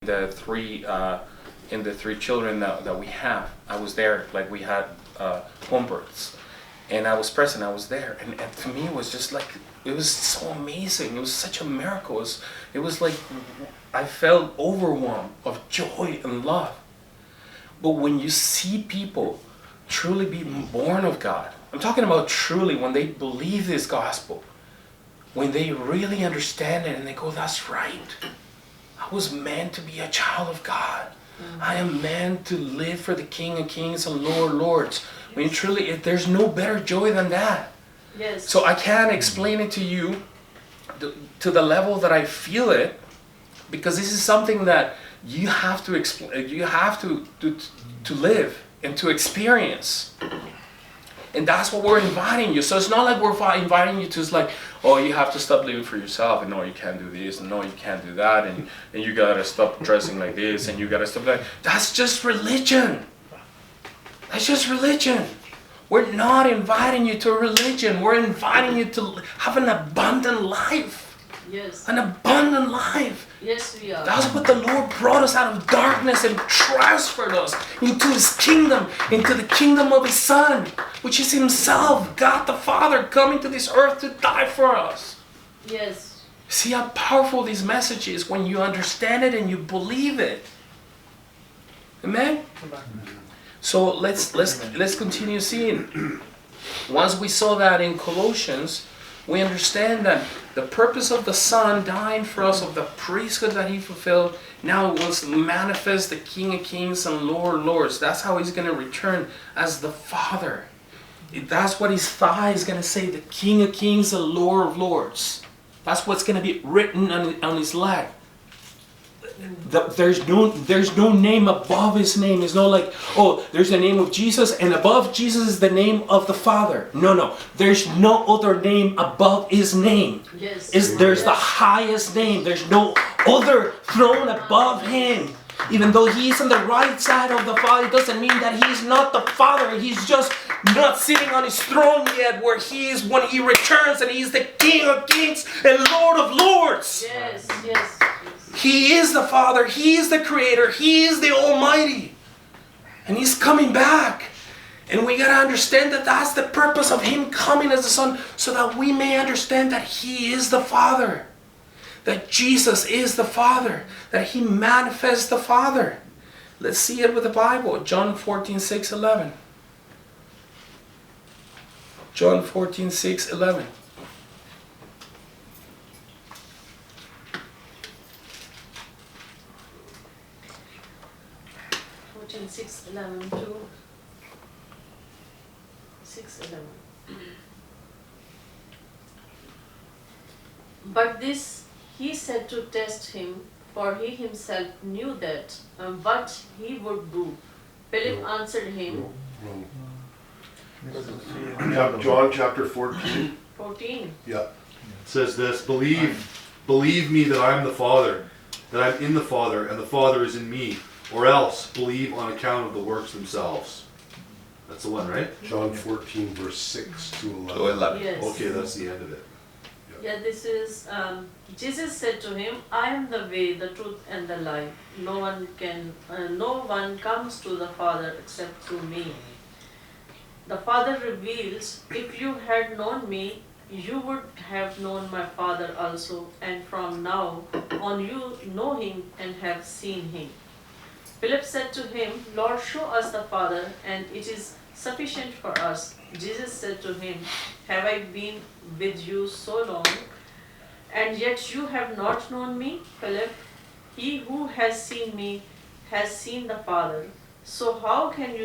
the three children that we have. I was there, like we had home births, and I was present. I was there, and to me it was just like, it was so amazing. It was such a miracle. It was like I felt overwhelmed of joy and love. But when you see people truly be born of God, I'm talking about truly when they believe this gospel, when they really understand it and they go, that's right. I was meant to be a child of God. I am meant to live for the King of Kings and Lord of Lords. When truly, there's no better joy than that. Yes. So I can't explain it to you to the level that I feel it, because this is something that you have to you have to live and to experience. And that's what we're inviting you. So it's not like we're inviting you to, it's like, oh, you have to stop living for yourself, and no, you can't do this, and no, you can't do that, and you gotta stop dressing like this, and you gotta stop that. That's just religion. That's just religion. We're not inviting you to a religion. We're inviting you to have an abundant life. Yes. An abundant life. Yes, we are. That's what the Lord brought us out of darkness and transferred us into His kingdom, into the kingdom of His Son, which is Himself, God the Father, coming to this earth to die for us. Yes. See how powerful this message is when you understand it and you believe it. Amen? So let's continue seeing. Once we saw that in Colossians, we understand that the purpose of the Son dying for us, of the priesthood that He fulfilled, now wants to manifest the King of Kings and Lord of Lords. That's how He's going to return as the Father. That's what His thigh is going to say, the King of Kings and Lord of Lords. That's what's going to be written on His leg. There's no name above His name. It's not like, oh, there's the name of Jesus, and above Jesus is the name of the Father. No. There's no other name above His name. Yes. There's the highest name. There's no other throne above Him. Even though He's on the right side of the Father, it doesn't mean that He's not the Father. He's just not sitting on His throne yet, where He is when He returns, and He's the King of Kings and Lord of Lords. Yes. He is the Father. He is the Creator. He is the Almighty. And He's coming back. And we got to understand that that's the purpose of Him coming as the Son, so that we may understand that He is the Father. That Jesus is the Father. That He manifests the Father. Let's see it with the Bible. John 14:6-11. John 14:6-11. 6:11 to 6:11. But this He said to test him, for He Himself knew that what He would do. Philip answered him. John chapter 14. 14. Yeah. It says this: believe me that I am the Father, that I'm in the Father, and the Father is in me. Or else believe on account of the works themselves. That's the one, right? John 14 verse 6 to 11. Yes. Okay, that's the end of it. Yeah, this is, Jesus said to him, I am the way, the truth, and the life. No one comes to the Father except through me. The Father reveals, if you had known me, you would have known my Father also, and from now on you know Him and have seen Him. Philip said to him, Lord, show us the Father, and it is sufficient for us. Jesus said to him, have I been with you so long, and yet you have not known me, Philip? He who has seen me has seen the Father. So how can you